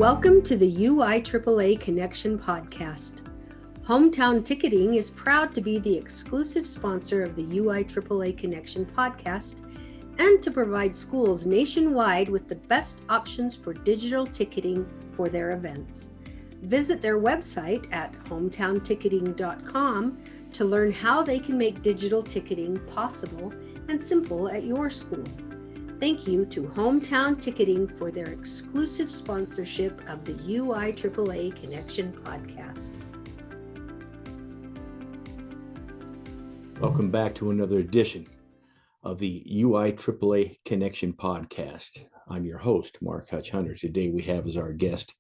Welcome to the UIAAA Connection podcast. Hometown Ticketing is proud to be the exclusive sponsor of the UIAAA Connection podcast and to provide schools nationwide with the best options for digital ticketing for their events. Visit their website at hometownticketing.com to learn how they can make digital ticketing possible and simple at your school. Thank you to Hometown Ticketing for their exclusive sponsorship of the UIAAA Connection podcast. Welcome back to another edition of the UIAAA Connection podcast. I'm your host, Mark Hutch Hunter. Today we have as our guest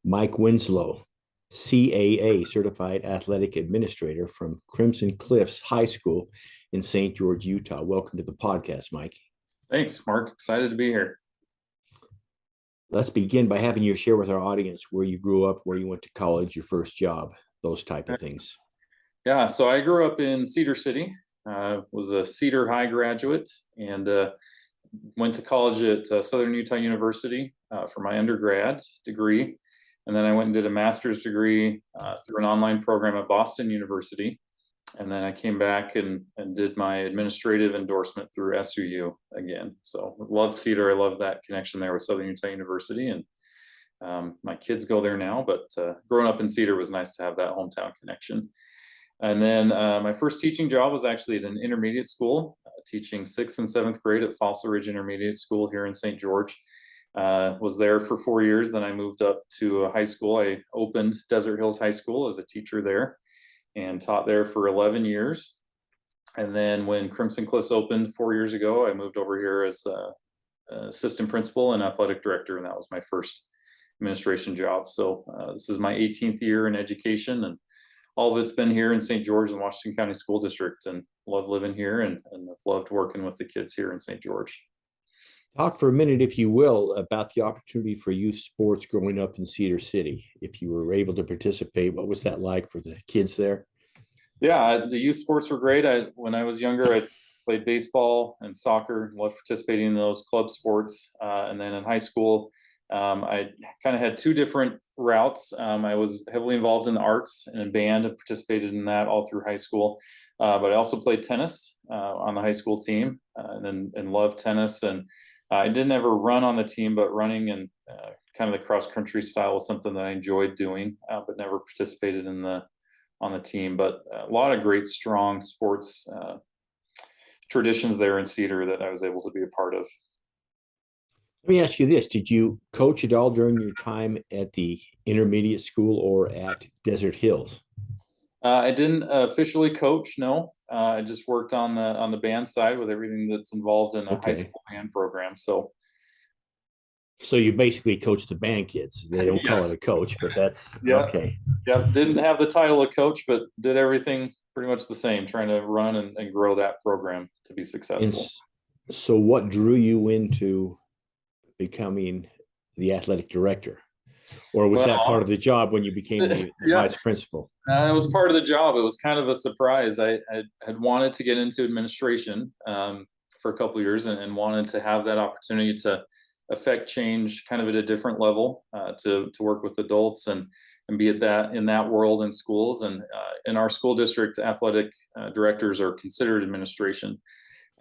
Mike Winslow, CAA Certified Athletic Administrator from Crimson Cliffs High School in St. George, Utah. Welcome to the podcast, Mike. Thanks, Mark. Excited to be here. Let's begin by having you share with our audience where you grew up, where you went to college, your first job, those type of things. Yeah, so I grew up in Cedar City. Was a Cedar High graduate and went to college at Southern Utah University for my undergrad degree. And then I went and did a master's degree through an online program at Boston University. And then I came back and did my administrative endorsement through SUU again. So love Cedar. I love that connection there with Southern Utah University. And my kids go there now, but growing up in Cedar was nice to have that hometown connection. And then my first teaching job was actually at an intermediate school, teaching 6th and 7th grade at Fossil Ridge Intermediate School here in St. George. Was there for 4 years. Then I moved up to a high school. I opened Desert Hills High School as a teacher there and taught there for 11 years. And then when Crimson Cliffs opened 4 years ago, I moved over here as assistant principal and athletic director, and that was my first administration job. So this is my 18th year in education, and all of it's been here in St. George and Washington County School District, and love living here and I've loved working with the kids here in St. George. Talk for a minute, if you will, about the opportunity for youth sports growing up in Cedar City. If you were able to participate, what was that like for the kids there? Yeah, the youth sports were great. When I was younger, I played baseball and soccer, loved participating in those club sports. And then in high school, I kind of had two different routes. I was heavily involved in the arts and in band and participated in that all through high school. But I also played tennis on the high school team and loved tennis. And I didn't ever run on the team, but running and kind of the cross country style was something that I enjoyed doing, but never participated on the team. But a lot of great, strong sports traditions there in Cedar that I was able to be a part of. Let me ask you this. Did you coach at all during your time at the intermediate school or at Desert Hills? I didn't officially coach, no. I just worked on the band side with everything that's involved in a high school band program. So you basically coach the band kids. They don't call it a coach, but that's okay. Yeah, didn't have the title of coach, but did everything pretty much the same, trying to run and grow that program to be successful. And so what drew you into becoming the athletic director? Or was that part of the job when you became the vice principal? It was part of the job. It was kind of a surprise. I had wanted to get into administration for a couple of years and wanted to have that opportunity to affect change kind of at a different level, to work with adults and be in that world in schools. And in our school district, athletic directors are considered administration.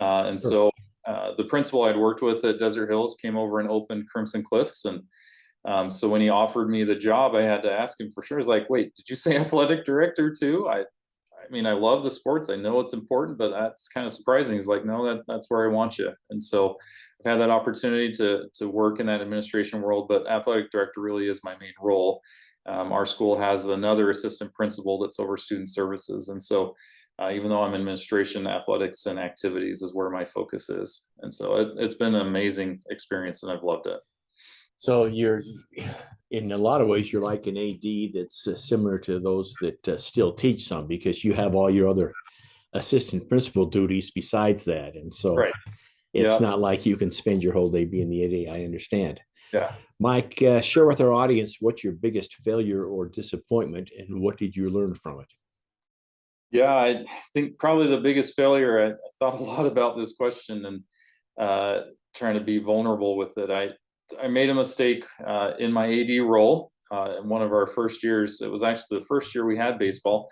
And so the principal I'd worked with at Desert Hills came over and opened Crimson Cliffs. And so when he offered me the job, I had to ask him for sure. I was like, wait, did you say athletic director too? I mean, I love the sports. I know it's important, but that's kind of surprising. He's like, no, that's where I want you. And so I've had that opportunity to work in that administration world, but athletic director really is my main role. Our school has another assistant principal that's over student services. And so even though I'm in administration, athletics and activities is where my focus is. And so it's been an amazing experience and I've loved it. So you're, in a lot of ways, you're like an AD that's similar to those that still teach some, because you have all your other assistant principal duties besides that. And so it's not like you can spend your whole day being the AD. I understand. Yeah. Mike, share with our audience what's your biggest failure or disappointment and what did you learn from it? Yeah, I think probably the biggest failure, I thought a lot about this question and trying to be vulnerable with it. I made a mistake in my AD role. In one of our first years, it was actually the first year we had baseball.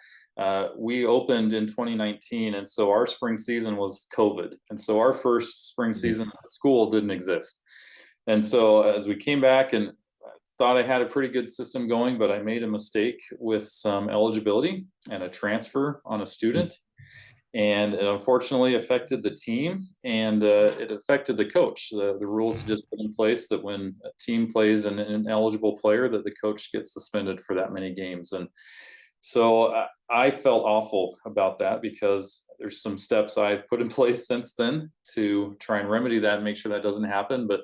We opened in 2019, and so our spring season was COVID, and so our first spring season at school didn't exist. And so as we came back and thought I had a pretty good system going, but I made a mistake with some eligibility and a transfer on a student. And it unfortunately affected the team, and it affected the coach. The rules had just put in place that when a team plays an ineligible player, that the coach gets suspended for that many games. And so I felt awful about that, because there's some steps I've put in place since then to try and remedy that and make sure that doesn't happen. But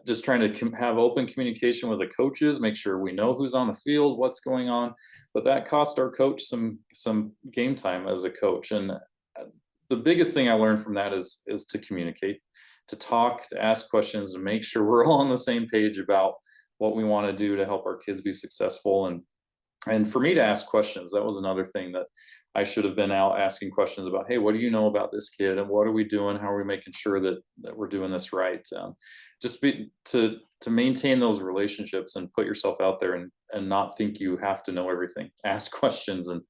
just trying to have open communication with the coaches, make sure we know who's on the field, what's going on. But that cost our coach some game time as a coach. And the biggest thing I learned from that is to communicate, to talk, to ask questions, and make sure we're all on the same page about what we want to do to help our kids be successful. And for me to ask questions, that was another thing that I should have been out asking questions about. Hey, what do you know about this kid, and what are we doing? How are we making sure that we're doing this right? Just to maintain those relationships and put yourself out there, and not think you have to know everything. Ask questions. And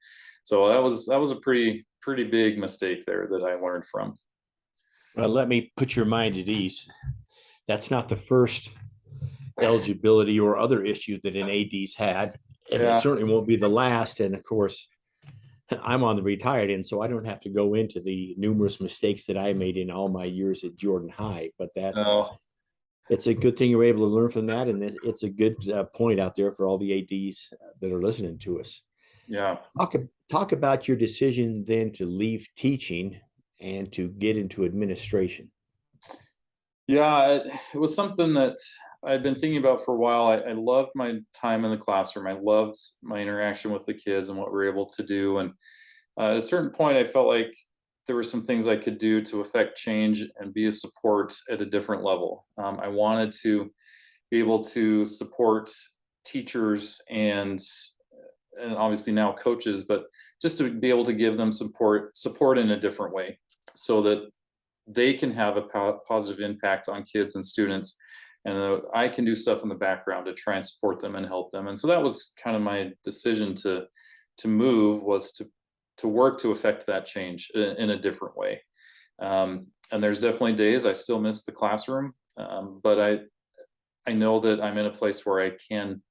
so that was a pretty big mistake there that I learned from. Well, let me put your mind at ease. That's not the first eligibility or other issue that an AD's had, and it certainly won't be the last. And of course, I'm on the retired end, so I don't have to go into the numerous mistakes that I made in all my years at Jordan High. But it's a good thing you're able to learn from that, and it's a good point out there for all the ADs that are listening to us. Yeah. Talk about your decision then to leave teaching and to get into administration. Yeah, it was something that I'd been thinking about for a while. I loved my time in the classroom. I loved my interaction with the kids and what we were able to do. And at a certain point, I felt like there were some things I could do to affect change and be a support at a different level. I wanted to be able to support teachers and obviously now coaches, but just to be able to give them support in a different way, so that they can have a positive impact on kids and students, and I can do stuff in the background to try and support them and help them. And so that was kind of my decision to move, was to work to affect that change in a different way. And there's definitely days I still miss the classroom, but I know that I'm in a place where I can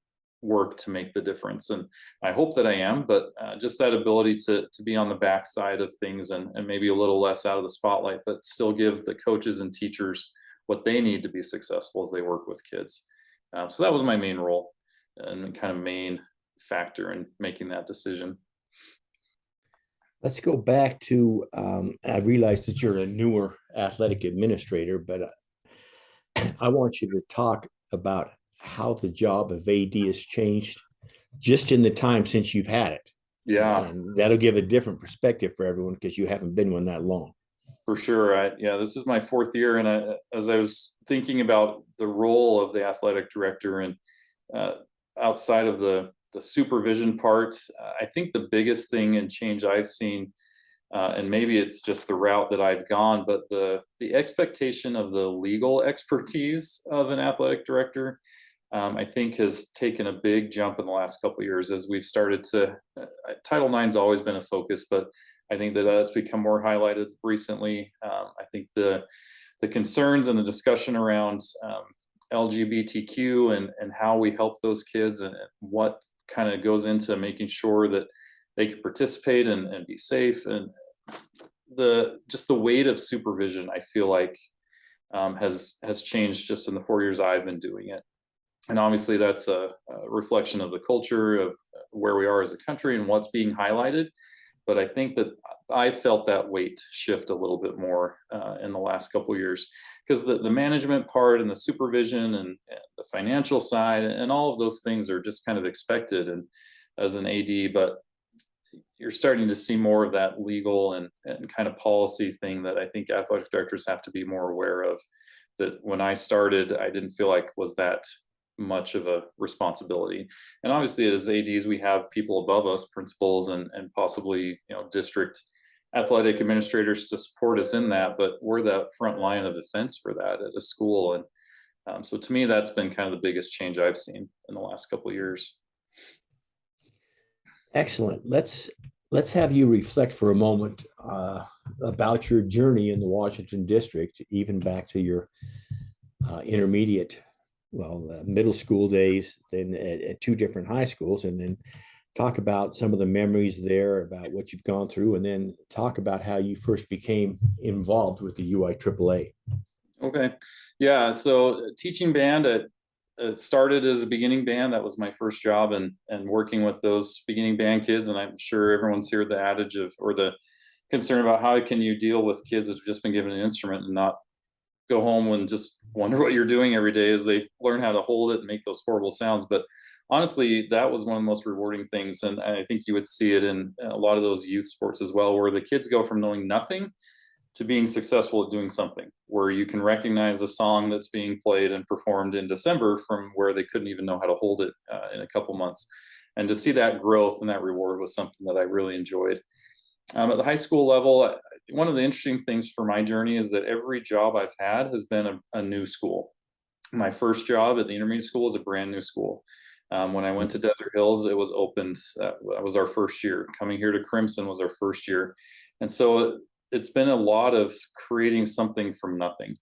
work to make the difference, and I hope that I am. But just that ability to be on the backside of things, and maybe a little less out of the spotlight, but still give the coaches and teachers what they need to be successful as they work with kids. So that was my main role and kind of main factor in making that decision. Let's go back to, I realize that you're a newer athletic administrator, but I want you to talk about how the job of AD has changed just in the time since you've had it. Yeah. And that'll give a different perspective for everyone, because you haven't been one that long. For sure. This is my fourth year. And as I was thinking about the role of the athletic director, and outside of the supervision part, I think the biggest thing and change I've seen, and maybe it's just the route that I've gone, but the expectation of the legal expertise of an athletic director, I think has taken a big jump in the last couple of years, as we've started to, Title IX's always been a focus, but I think that's become more highlighted recently. I think the concerns and the discussion around LGBTQ and how we help those kids, and what kind of goes into making sure that they can participate and be safe, and the weight of supervision, I feel like has changed just in the 4 years I've been doing it. And obviously that's a reflection of the culture of where we are as a country and what's being highlighted. But I think that I felt that weight shift a little bit more in the last couple of years, because the management part and the supervision and the financial side and all of those things are just kind of expected and as an AD, but you're starting to see more of that legal and kind of policy thing that I think athletic directors have to be more aware of, that when I started, I didn't feel like was that much of a responsibility. And obviously as ADs, we have people above us, principals and possibly, district athletic administrators to support us in that, but we're the front line of defense for that at a school. And So to me, that's been kind of the biggest change I've seen in the last couple of years. Excellent. Let's have you reflect for a moment about your journey in the Washington district, even back to your intermediate, middle school days, then at two different high schools, and then talk about some of the memories there, about what you've gone through, and then talk about how you first became involved with the UIAAA. Okay. Yeah. So teaching band it started as a beginning band. That was my first job, and working with those beginning band kids. And I'm sure everyone's heard the adage of, or the concern about, how can you deal with kids that have just been given an instrument and not go home and just wonder what you're doing every day as they learn how to hold it and make those horrible sounds. But honestly, that was one of the most rewarding things. And I think you would see it in a lot of those youth sports as well, where the kids go from knowing nothing to being successful at doing something, where you can recognize a song that's being played and performed in December from where they couldn't even know how to hold it in a couple months. And to see that growth and that reward was something that I really enjoyed. At the high school level, one of the interesting things for my journey is that every job I've had has been a new school. My first job at the intermediate school was a brand new school. When I went to Desert Hills, it was opened. That was our first year. Coming here to Crimson was our first year. And so it's been a lot of creating something from nothing.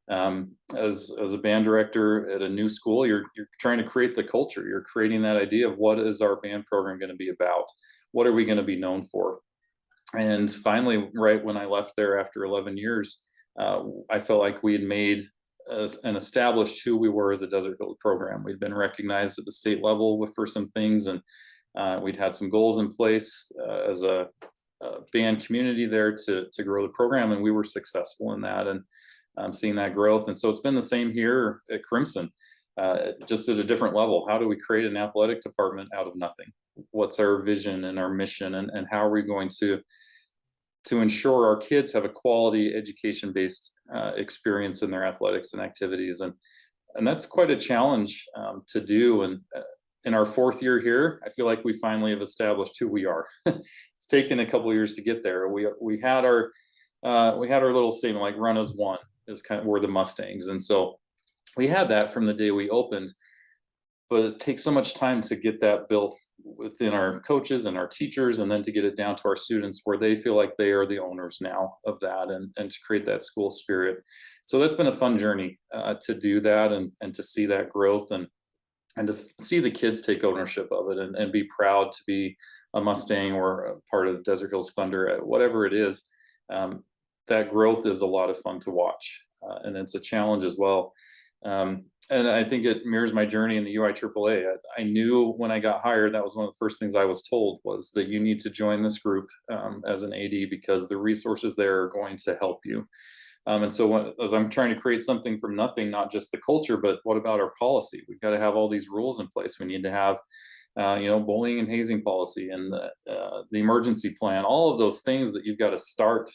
As a band director at a new school, you're trying to create the culture. You're creating that idea of, what is our band program going to be about? What are we going to be known for? And finally, right when I left there after 11 years, I felt like we had made and established who we were as a Desert Hills program. We'd been recognized at the state level for some things, and we'd had some goals in place as a band community there to grow the program, and we were successful in that, and seeing that growth. And so it's been the same here at Crimson, just at a different level. How do we create an athletic department out of nothing? What's our vision and our mission, and how are we going to ensure our kids have a quality education-based experience in their athletics and activities? And that's quite a challenge to do. And in our fourth year here, I feel like we finally have established who we are. It's taken a couple of years to get there. We had our little statement, like, run as one, is kind of, we're the Mustangs. And so we had that from the day we opened, but it takes so much time to get that built within our coaches and our teachers, and then to get it down to our students where they feel like they are the owners now of that, and to create that school spirit. So that's been a fun journey to do that, and to see that growth, and to see the kids take ownership of it, and be proud to be a Mustang or a part of Desert Hills Thunder, whatever it is. That growth is a lot of fun to watch, and it's a challenge as well. And I think it mirrors my journey in the UIAAA. I knew when I got hired, that was one of the first things I was told, was that you need to join this group as an AD, because the resources there are going to help you. And so as I'm trying to create something from nothing, not just the culture, but what about our policy? We've got to have all these rules in place. We need to have, bullying and hazing policy, and the emergency plan, all of those things that you've got to start.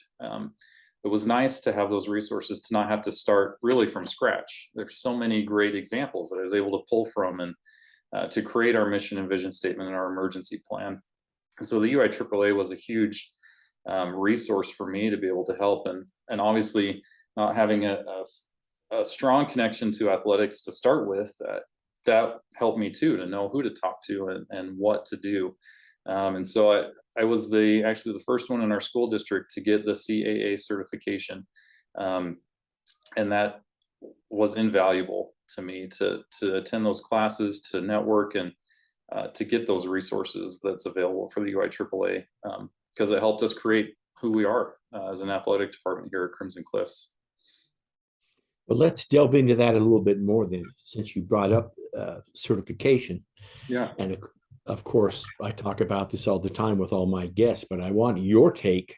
It was nice to have those resources, to not have to start really from scratch. There's so many great examples that I was able to pull from, and to create our mission and vision statement and our emergency plan. And so the UIAAA was a huge resource for me to be able to help. And obviously, not having a strong connection to athletics to start with, that helped me too, to know who to talk to and what to do. And so I was actually the first one in our school district to get the CAA certification. And that was invaluable to me, to attend those classes, to network, and to get those resources that's available for the UIAAA, because it helped us create who we are as an athletic department here at Crimson Cliffs. Well, let's delve into that a little bit more then, since you brought up certification. Yeah. And of course, I talk about this all the time with all my guests, but I want your take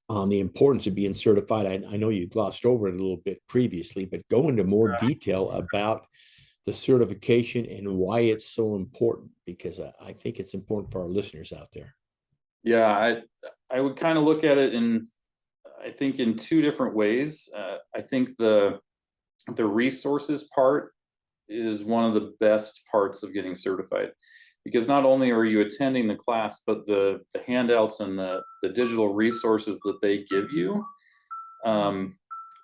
on the importance of being certified. I know you glossed over it a little bit previously, but go into more detail about the certification and why it's so important, because I think it's important for our listeners out there. Yeah, I would kind of look at it in two different ways. I think the resources part is one of the best parts of getting certified, because not only are you attending the class, but the handouts and the digital resources that they give you,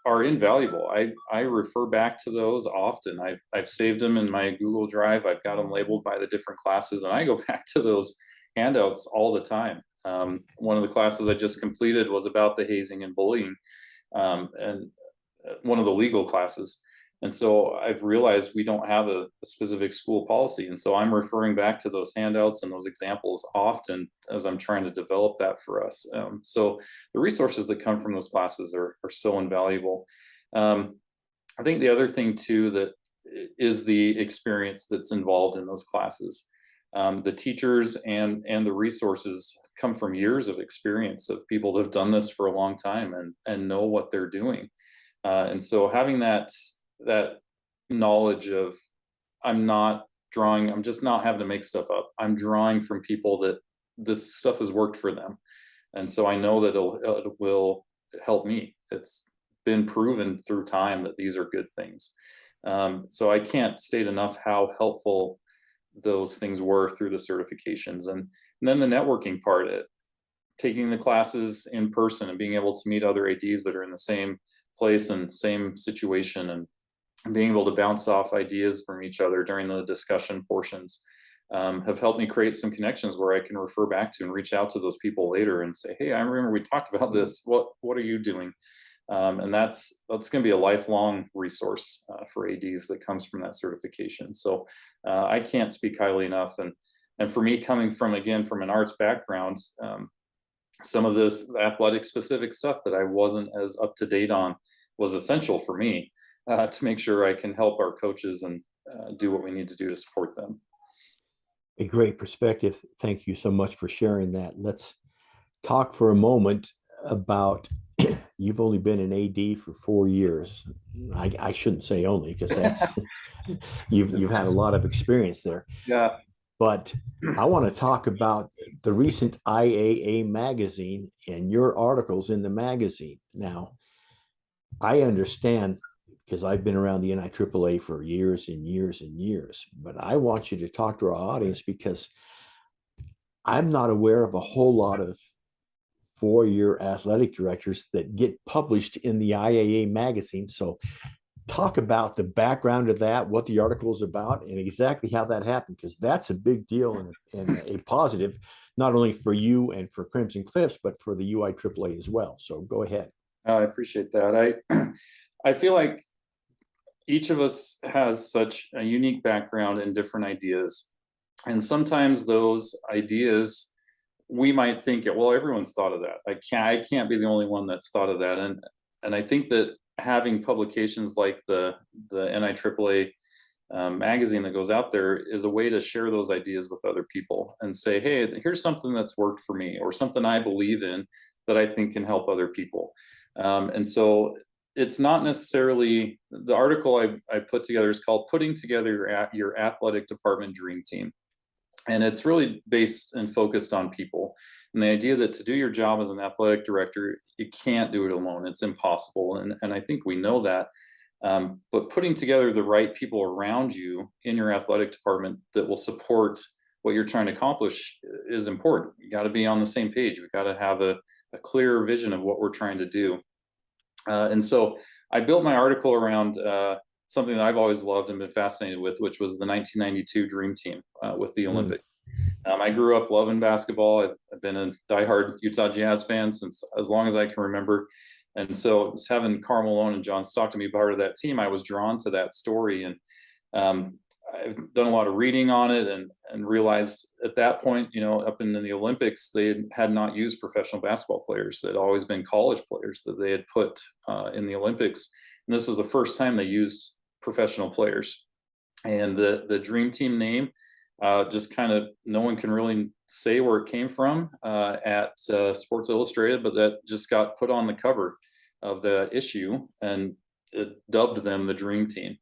are invaluable. I refer back to those often. I've saved them in my Google Drive. I've got them labeled by the different classes, and I go back to those handouts all the time. One of the classes I just completed was about the hazing and bullying, and one of the legal classes. And so I've realized we don't have a specific school policy. And so I'm referring back to those handouts and those examples often as I'm trying to develop that for us. So the resources that come from those classes are so invaluable. I think the other thing too, that is the experience that's involved in those classes. The teachers and the resources come from years of experience of people that have done this for a long time and know what they're doing. And so having that knowledge of, I'm just not having to make stuff up. I'm drawing from people that this stuff has worked for them. And so I know that it will help me. It's been proven through time that these are good things. So I can't state enough how helpful those things were through the certifications. And then the networking part, taking the classes in person and being able to meet other ADs that are in the same place and same situation, and being able to bounce off ideas from each other during the discussion portions, have helped me create some connections where I can refer back to and reach out to those people later and say, hey, I remember we talked about this. What are you doing? And that's going to be a lifelong resource for ADs that comes from that certification. So I can't speak highly enough. And for me, coming from an arts background, some of this athletic specific stuff that I wasn't as up to date on was essential for me to make sure I can help our coaches and do what we need to do to support them. A great perspective. Thank you so much for sharing that. Let's talk for a moment about, you've only been an AD for 4 years. I shouldn't say only, because that's you've had a lot of experience there. Yeah. But I want to talk about the recent IAA Magazine and your articles in the magazine. Now, I understand, because I've been around the NIAAA for years and years and years, but I want you to talk to our audience, because I'm not aware of a whole lot of four-year athletic directors that get published in the IAA Magazine. So talk about the background of that, what the article is about, and exactly how that happened, because that's a big deal and a positive, not only for you and for Crimson Cliffs, but for the UIAAA as well. So go ahead. I appreciate that. I feel like each of us has such a unique background and different ideas. And sometimes those ideas, we might think, well, everyone's thought of that. I can't be the only one that's thought of that. And I think that having publications like the NIAAA magazine that goes out there is a way to share those ideas with other people and say, hey, here's something that's worked for me, or something I believe in that I think can help other people. And so it's not necessarily, the article I put together is called Putting Together Your Athletic Department Dream Team. And it's really based and focused on people. And the idea that to do your job as an athletic director, you can't do it alone. It's impossible. And I think we know that. But putting together the right people around you in your athletic department that will support what you're trying to accomplish is important. You got to be on the same page. We've got to have a clear vision of what we're trying to do. And so I built my article around something that I've always loved and been fascinated with, which was the 1992 Dream Team with the Olympics. I grew up loving basketball. I've been a diehard Utah Jazz fan since as long as I can remember. And so just having Karl Malone and John Stockton be part of that team, I was drawn to that story. And I've done a lot of reading on it and realized at that point, up in the Olympics, they had not used professional basketball players. They'd always been college players that they had put in the Olympics. And this was the first time they used professional players. And the Dream Team name, just kind of, no one can really say where it came from at Sports Illustrated, but that just got put on the cover of the issue, and it dubbed them the Dream Team.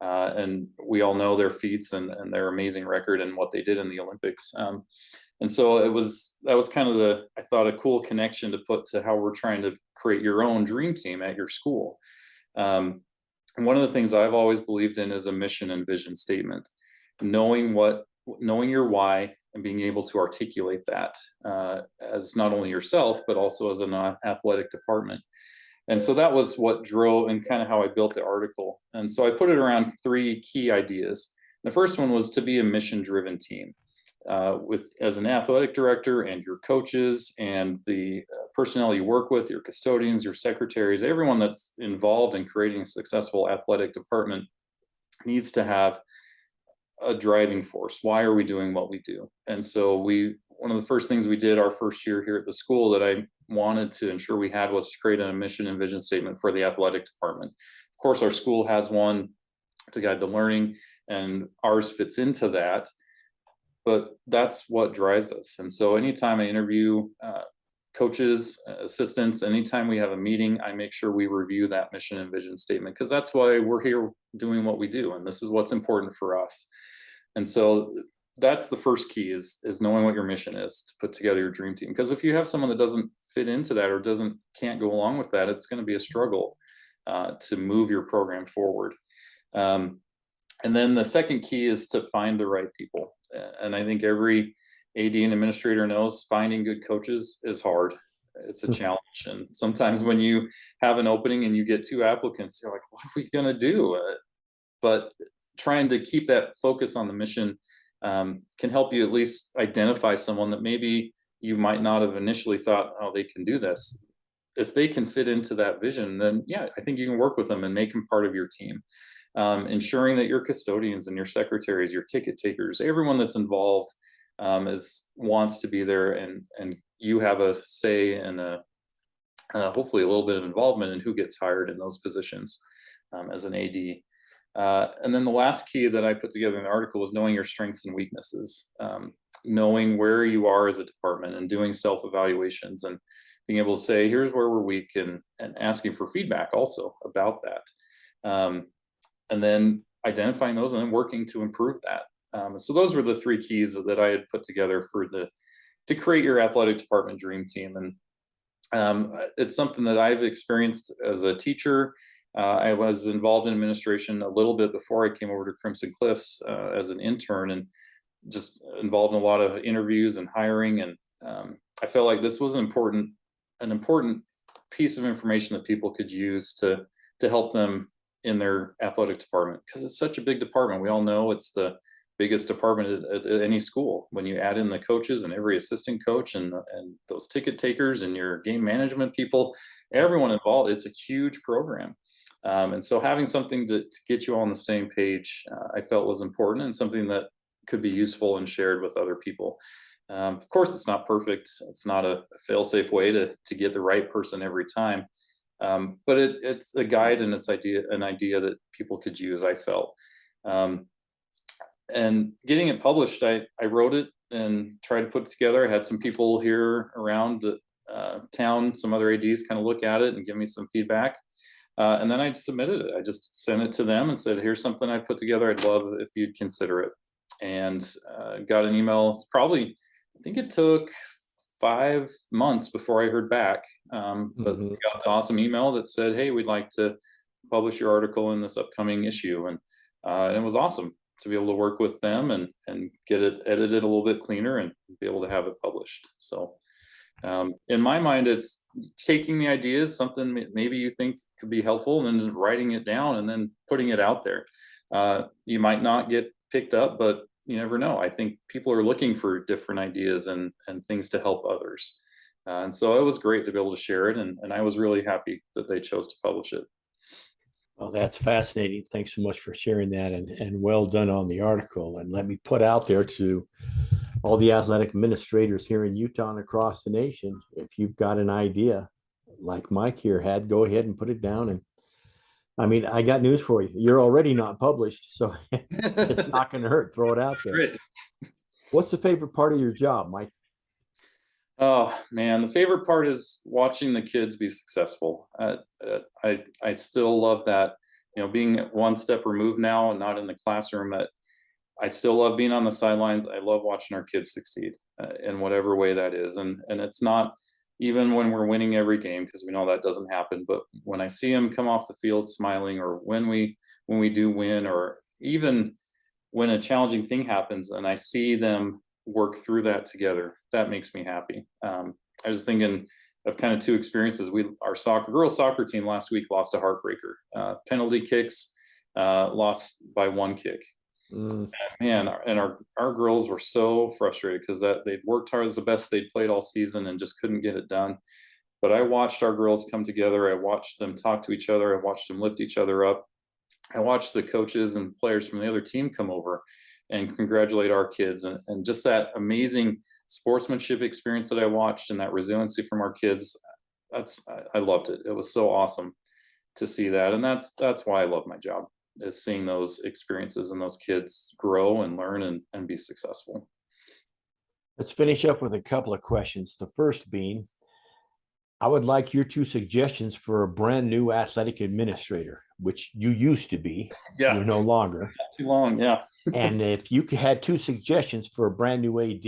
And we all know their feats and their amazing record and what they did in the Olympics. And so that was kind of I thought, a cool connection to put to how we're trying to create your own dream team at your school. And one of the things I've always believed in is a mission and vision statement, knowing your why and being able to articulate that as not only yourself, but also as an athletic department. And so that was what drove and kind of how I built the article. And so I put it around 3 key ideas. The first one was to be a mission-driven team. With as an athletic director and your coaches and the personnel you work with, your custodians, your secretaries, everyone that's involved in creating a successful athletic department needs to have a driving force. Why are we doing what we do? And so one of the first things we did our first year here at the school that I wanted to ensure we had was to create a mission and vision statement for the athletic department. Of course, our school has one to guide the learning, and ours fits into that. But that's what drives us. And so anytime I interview coaches, assistants, anytime we have a meeting, I make sure we review that mission and vision statement, because that's why we're here doing what we do. And this is what's important for us. And so that's the first key is knowing what your mission is to put together your dream team. Because if you have someone that doesn't fit into that or can't go along with that, it's going to be a struggle to move your program forward. And then the second key is to find the right people. And I think every AD and administrator knows finding good coaches is hard. It's a challenge. And sometimes when you have an opening and you get 2 applicants, you're like, what are we going to do? But trying to keep that focus on the mission can help you at least identify someone that maybe you might not have initially thought, oh, they can do this. If they can fit into that vision, then yeah, I think you can work with them and make them part of your team. Ensuring that your custodians and your secretaries, your ticket takers, everyone that's involved wants to be there, and you have a say and hopefully a little bit of involvement in who gets hired in those positions as an AD. And then the last key that I put together in the article was knowing your strengths and weaknesses, knowing where you are as a department and doing self-evaluations and being able to say, here's where we're weak, and asking for feedback also about that. And then identifying those and then working to improve that. So those were the 3 keys that I had put together to create your athletic department dream team. And it's something that I've experienced as a teacher. I was involved in administration a little bit before I came over to Crimson Cliffs as an intern, and just involved in a lot of interviews and hiring. And I felt like this was an important piece of information that people could use to help them in their athletic department, because it's such a big department. We all know it's the biggest department at any school. When you add in the coaches and every assistant coach and those ticket takers and your game management people, everyone involved, it's a huge program. And so having something to get you all on the same page, I felt was important, and something that could be useful and shared with other people. Of course, it's not perfect. It's not a fail-safe way to get the right person every time. But it's a guide, and it's an idea that people could use, I felt. And getting it published, I wrote it and tried to put it together. I had some people here around the town, some other ADs, kind of look at it and give me some feedback. And then I submitted it. I just sent it to them and said, here's something I put together. I'd love if you'd consider it. And got an email. It's probably, I think it took 5 months before I heard back. But we got the awesome email that said, hey, we'd like to publish your article in this upcoming issue. And it was awesome to be able to work with them and get it edited a little bit cleaner and be able to have it published. So in my mind, it's taking the ideas, something maybe you think could be helpful, and then just writing it down and then putting it out there. You might not get picked up, but you never know. I think people are looking for different ideas and things to help others. And so it was great to be able to share it. And I was really happy that they chose to publish it. Well, that's fascinating. Thanks so much for sharing that, and well done on the article. And let me put out there to all the athletic administrators here in Utah and across the nation, if you've got an idea like Mike here had, go ahead and put it down. And I mean, I got news for you. You're already not published, so it's not going to hurt. Throw it out there. Great. What's the favorite part of your job, Mike? Oh man, the favorite part is watching the kids be successful. I still love that, being one step removed now and not in the classroom. I still love being on the sidelines. I love watching our kids succeed in whatever way that is. And it's not even when we're winning every game, because we know that doesn't happen. But when I see them come off the field smiling, or when we do win, or even when a challenging thing happens and I see them work through that together, that makes me happy. I was thinking of kind of two experiences. Our girls soccer team last week lost a heartbreaker. Penalty kicks, lost by one kick. Man, and our girls were so frustrated because they'd worked hard as the best they'd played all season and just couldn't get it done. But I watched our girls come together. I watched them talk to each other. I watched them lift each other up. I watched the coaches and players from the other team come over and congratulate our kids, and just that amazing sportsmanship experience that I watched and that resiliency from our kids. I loved it. It was so awesome to see that. And that's why I love my job, is seeing those experiences and those kids grow and learn and be successful. Let's finish up with a couple of questions. The first being, I would like your two suggestions for a brand new athletic administrator, which you used to be. Yeah. You're no longer. Not too long, yeah. And if you had two suggestions for a brand new AD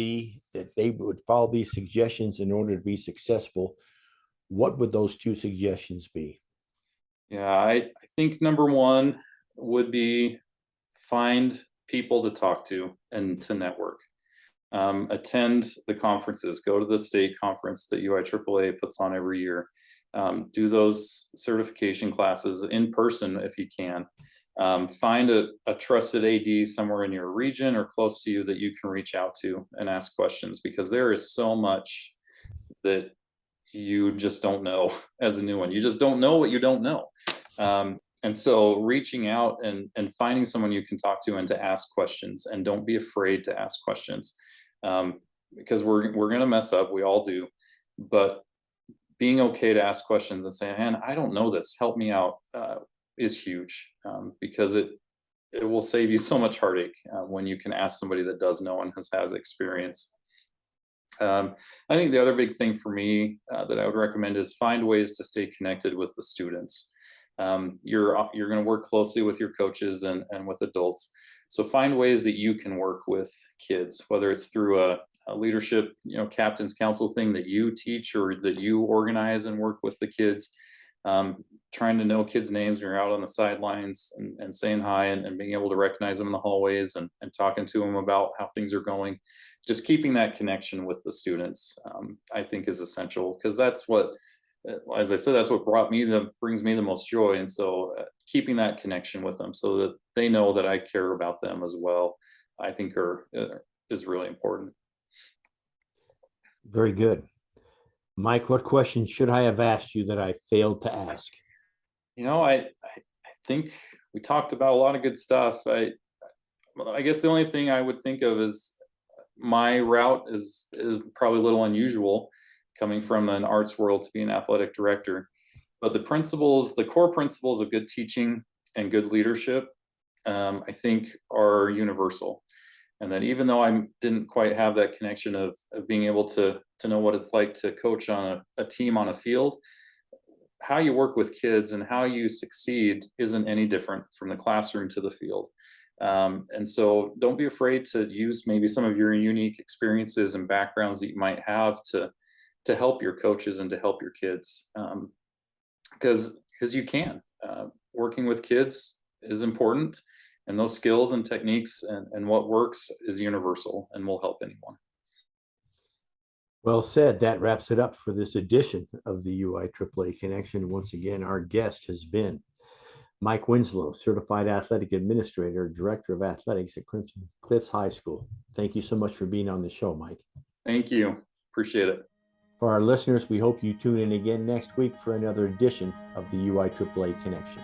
that they would follow these suggestions in order to be successful, what would those two suggestions be? Yeah, I think number one would be find people to talk to and to network. Attend the conferences, go to the state conference that UIAAA puts on every year. Do those certification classes in person if you can. Find a trusted AD somewhere in your region or close to you that you can reach out to and ask questions, because there is so much that you just don't know as a new one. You just don't know what you don't know. And so reaching out and finding someone you can talk to and to ask questions, and don't be afraid to ask questions, because we're going to mess up. We all do. But being okay to ask questions and saying, man, I don't know this, help me out, is huge, because it will save you so much heartache when you can ask somebody that does know and has experience. I think the other big thing for me that I would recommend is find ways to stay connected with the students. You're going to work closely with your coaches and with adults. So find ways that you can work with kids, whether it's through a leadership, captain's council thing that you teach or that you organize and work with the kids. Trying to know kids' names when you're out on the sidelines and saying hi and being able to recognize them in the hallways and talking to them about how things are going. Just keeping that connection with the students, I think, is essential, because that's what, as I said, that's what brings me the most joy. And so keeping that connection with them so that they know that I care about them as well, I think is really important. Very good. Mike, what question should I have asked you that I failed to ask? I think we talked about a lot of good stuff. I guess the only thing I would think of is my route is probably a little unusual, coming from an arts world to be an athletic director. But the core principles of good teaching and good leadership, I think, are universal. And that even though I didn't quite have that connection of being able to know what it's like to coach on a team on a field, how you work with kids and how you succeed isn't any different from the classroom to the field. And so don't be afraid to use maybe some of your unique experiences and backgrounds that you might have to help your coaches and to help your kids, because you can. Working with kids is important, and those skills and techniques and what works is universal and will help anyone. Well said. That wraps it up for this edition of the UIAAA Connection. Once again, our guest has been Mike Winslow, Certified Athletic Administrator, Director of Athletics at Crimson Cliffs High School. Thank you so much for being on the show, Mike. Thank you. Appreciate it. For our listeners, we hope you tune in again next week for another edition of the UIAAA Connection.